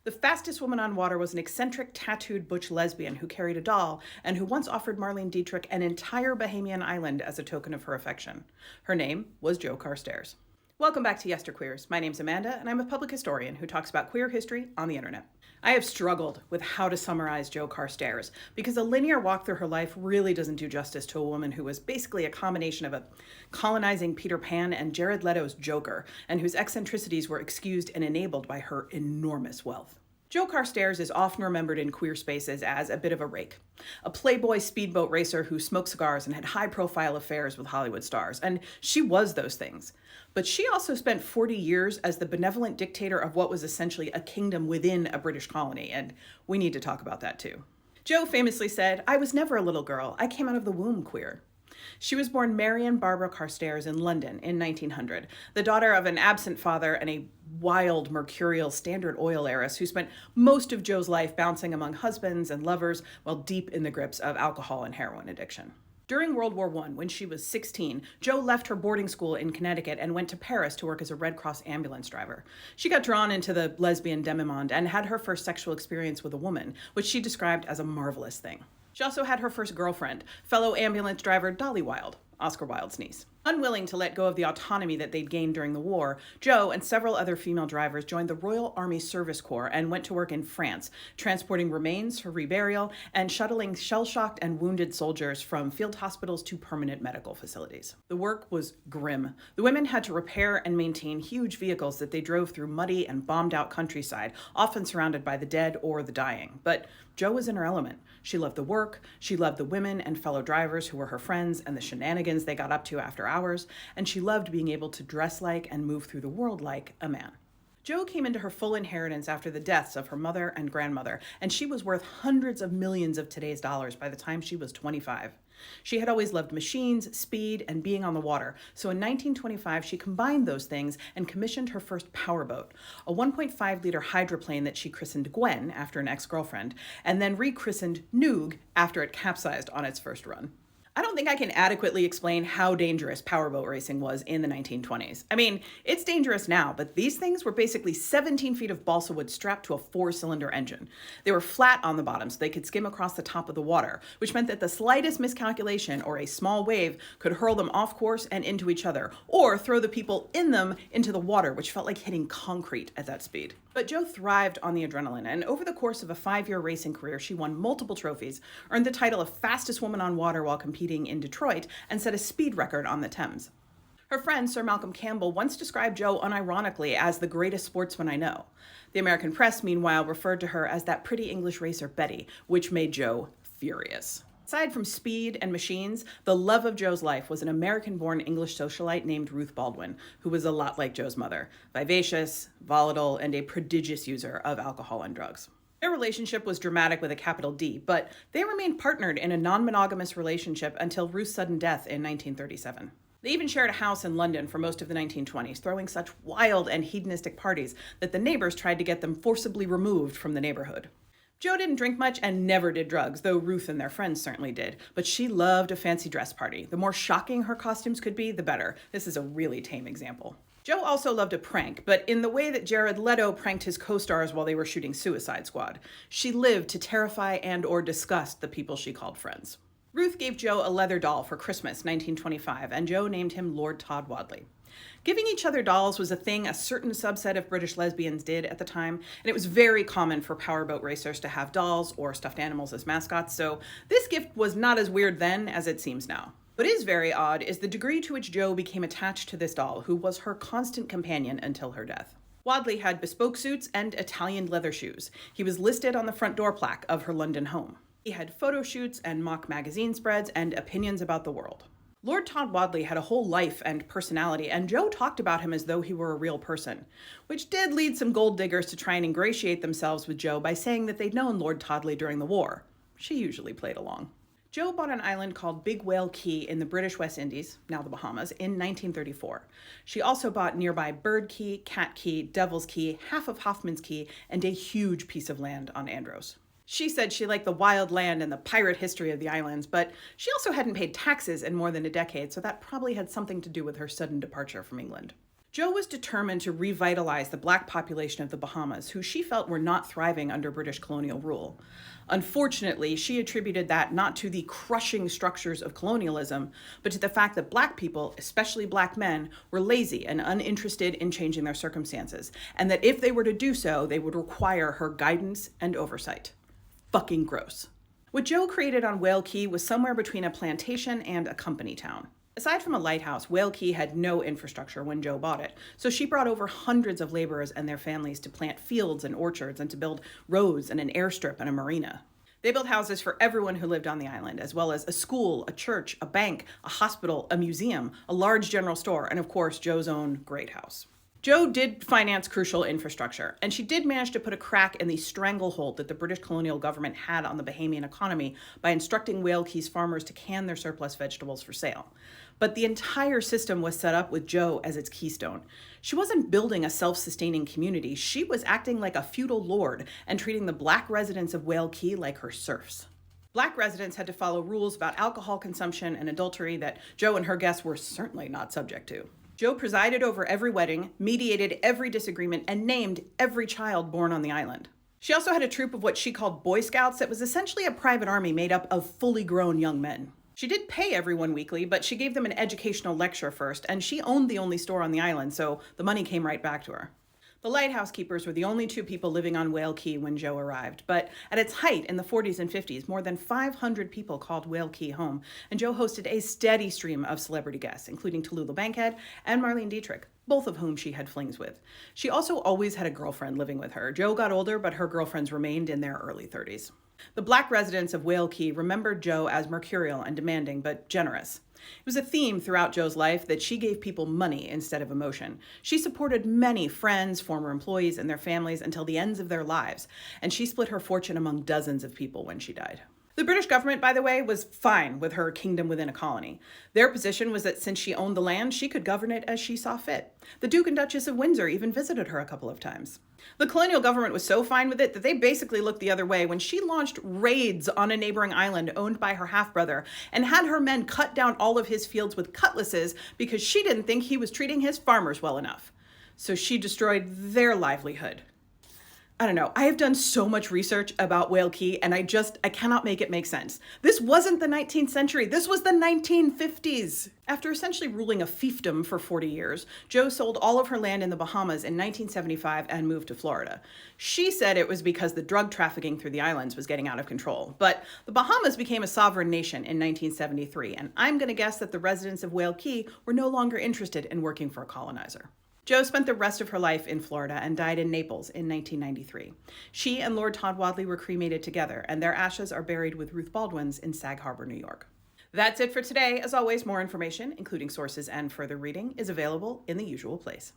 The fastest woman on water was an eccentric, tattooed butch lesbian who carried a doll and who once offered Marlene Dietrich an entire Bahamian island as a token of her affection. Her name was Jo Carstairs. Welcome back to Yesterqueers. My name's Amanda, and I'm a public historian who talks about queer history on the internet. I have struggled with how to summarize Jo Carstairs because a linear walk through her life really doesn't do justice to a woman who was basically a combination of a colonizing Peter Pan and Jared Leto's Joker, and whose eccentricities were excused and enabled by her enormous wealth. Jo Carstairs is often remembered in queer spaces as a bit of a rake, a playboy speedboat racer who smoked cigars and had high-profile affairs with Hollywood stars, and she was those things. But she also spent 40 years as the benevolent dictator of what was essentially a kingdom within a British colony, and we need to talk about that too. Jo famously said, "I was never a little girl. I came out of the womb queer." She was born Marion Barbara Carstairs in London in 1900, the daughter of an absent father and a wild, mercurial Standard Oil heiress who spent most of Jo's life bouncing among husbands and lovers while deep in the grips of alcohol and heroin addiction. During World War I, when she was 16, Jo left her boarding school in Connecticut and went to Paris to work as a Red Cross ambulance driver. She got drawn into the lesbian demi-monde and had her first sexual experience with a woman, which she described as a marvelous thing. She also had her first girlfriend, fellow ambulance driver Dolly Wilde, Oscar Wilde's niece. Unwilling to let go of the autonomy that they'd gained during the war, Jo and several other female drivers joined the Royal Army Service Corps and went to work in France, transporting remains for reburial and shuttling shell-shocked and wounded soldiers from field hospitals to permanent medical facilities. The work was grim. The women had to repair and maintain huge vehicles that they drove through muddy and bombed-out countryside, often surrounded by the dead or the dying. But Jo was in her element. She loved the work, she loved the women and fellow drivers who were her friends and the shenanigans they got up to after hours, and she loved being able to dress like and move through the world like a man. Jo came into her full inheritance after the deaths of her mother and grandmother, and she was worth hundreds of millions of today's dollars by the time she was 25. She had always loved machines, speed, and being on the water, so in 1925 she combined those things and commissioned her first powerboat, a 1.5-liter hydroplane that she christened Gwen after an ex-girlfriend, and then rechristened Noog after it capsized on its first run. I don't think I can adequately explain how dangerous powerboat racing was in the 1920s. I mean, it's dangerous now, but these things were basically 17 feet of balsa wood strapped to a 4-cylinder engine. They were flat on the bottom so they could skim across the top of the water, which meant that the slightest miscalculation or a small wave could hurl them off course and into each other, or throw the people in them into the water, which felt like hitting concrete at that speed. But Jo thrived on the adrenaline, and over the course of a 5-year racing career, she won multiple trophies, earned the title of fastest woman on water while competing in Detroit, and set a speed record on the Thames. Her friend, Sir Malcolm Campbell, once described Jo unironically as the greatest sportsman I know. The American press, meanwhile, referred to her as that pretty English racer Betty, which made Jo furious. Aside from speed and machines, the love of Jo's life was an American-born English socialite named Ruth Baldwin, who was a lot like Jo's mother, vivacious, volatile, and a prodigious user of alcohol and drugs. Their relationship was dramatic with a capital D, but they remained partnered in a non-monogamous relationship until Ruth's sudden death in 1937. They even shared a house in London for most of the 1920s, throwing such wild and hedonistic parties that the neighbors tried to get them forcibly removed from the neighborhood. Jo didn't drink much and never did drugs, though Ruth and their friends certainly did, but she loved a fancy dress party. The more shocking her costumes could be, the better. This is a really tame example. Jo also loved a prank, but in the way that Jared Leto pranked his co-stars while they were shooting Suicide Squad. She lived to terrify and or disgust the people she called friends. Ruth gave Jo a leather doll for Christmas 1925, and Jo named him Lord Todd Wadley. Giving each other dolls was a thing a certain subset of British lesbians did at the time, and it was very common for powerboat racers to have dolls or stuffed animals as mascots, so this gift was not as weird then as it seems now. What is very odd is the degree to which Jo became attached to this doll, who was her constant companion until her death. Wadley had bespoke suits and Italian leather shoes. He was listed on the front door plaque of her London home. He had photo shoots and mock magazine spreads and opinions about the world. Lord Todd Wadley had a whole life and personality, and Jo talked about him as though he were a real person, which did lead some gold diggers to try and ingratiate themselves with Jo by saying that they'd known Lord Toddley during the war. She usually played along. Jo bought an island called Big Whale Key in the British West Indies, now the Bahamas, in 1934. She also bought nearby Bird Key, Cat Key, Devil's Key, half of Hoffman's Key, and a huge piece of land on Andros. She said she liked the wild land and the pirate history of the islands, but she also hadn't paid taxes in more than a decade, so that probably had something to do with her sudden departure from England. Jo was determined to revitalize the Black population of the Bahamas, who she felt were not thriving under British colonial rule. Unfortunately, she attributed that not to the crushing structures of colonialism, but to the fact that Black people, especially Black men, were lazy and uninterested in changing their circumstances, and that if they were to do so, they would require her guidance and oversight. Fucking gross. What Jo created on Whale Key was somewhere between a plantation and a company town. Aside from a lighthouse, Whale Key had no infrastructure when Jo bought it, so she brought over hundreds of laborers and their families to plant fields and orchards and to build roads and an airstrip and a marina. They built houses for everyone who lived on the island, as well as a school, a church, a bank, a hospital, a museum, a large general store, and of course, Jo's own great house. Jo did finance crucial infrastructure, and she did manage to put a crack in the stranglehold that the British colonial government had on the Bahamian economy by instructing Whale Key's farmers to can their surplus vegetables for sale. But the entire system was set up with Jo as its keystone. She wasn't building a self-sustaining community. She was acting like a feudal lord and treating the Black residents of Whale Key like her serfs. Black residents had to follow rules about alcohol consumption and adultery that Jo and her guests were certainly not subject to. Jo presided over every wedding, mediated every disagreement, and named every child born on the island. She also had a troop of what she called Boy Scouts that was essentially a private army made up of fully grown young men. She did pay everyone weekly, but she gave them an educational lecture first, and she owned the only store on the island, so the money came right back to her. The lighthouse keepers were the only two people living on Whale Key when Jo arrived, but at its height in the 40s and 50s, more than 500 people called Whale Key home, and Jo hosted a steady stream of celebrity guests, including Tallulah Bankhead and Marlene Dietrich, both of whom she had flings with. She also always had a girlfriend living with her. Jo got older, but her girlfriends remained in their early 30s. The Black residents of Whale Key remembered Jo as mercurial and demanding, but generous. It was a theme throughout Jo's life that she gave people money instead of emotion. She supported many friends, former employees, and their families until the ends of their lives, and she split her fortune among dozens of people when she died. The British government, by the way, was fine with her kingdom within a colony. Their position was that since she owned the land, she could govern it as she saw fit. The Duke and Duchess of Windsor even visited her a couple of times. The colonial government was so fine with it that they basically looked the other way when she launched raids on a neighboring island owned by her half-brother and had her men cut down all of his fields with cutlasses because she didn't think he was treating his farmers well enough. So she destroyed their livelihood. I don't know. I have done so much research about Whale Key, and I cannot make it make sense. This wasn't the 19th century. This was the 1950s. After essentially ruling a fiefdom for 40 years, Jo sold all of her land in the Bahamas in 1975 and moved to Florida. She said it was because the drug trafficking through the islands was getting out of control. But the Bahamas became a sovereign nation in 1973, and I'm going to guess that the residents of Whale Key were no longer interested in working for a colonizer. Jo spent the rest of her life in Florida and died in Naples in 1993. She and Lord Todwadley were cremated together, and their ashes are buried with Ruth Baldwin's in Sag Harbor, New York. That's it for today. As always, more information, including sources and further reading, is available in the usual place.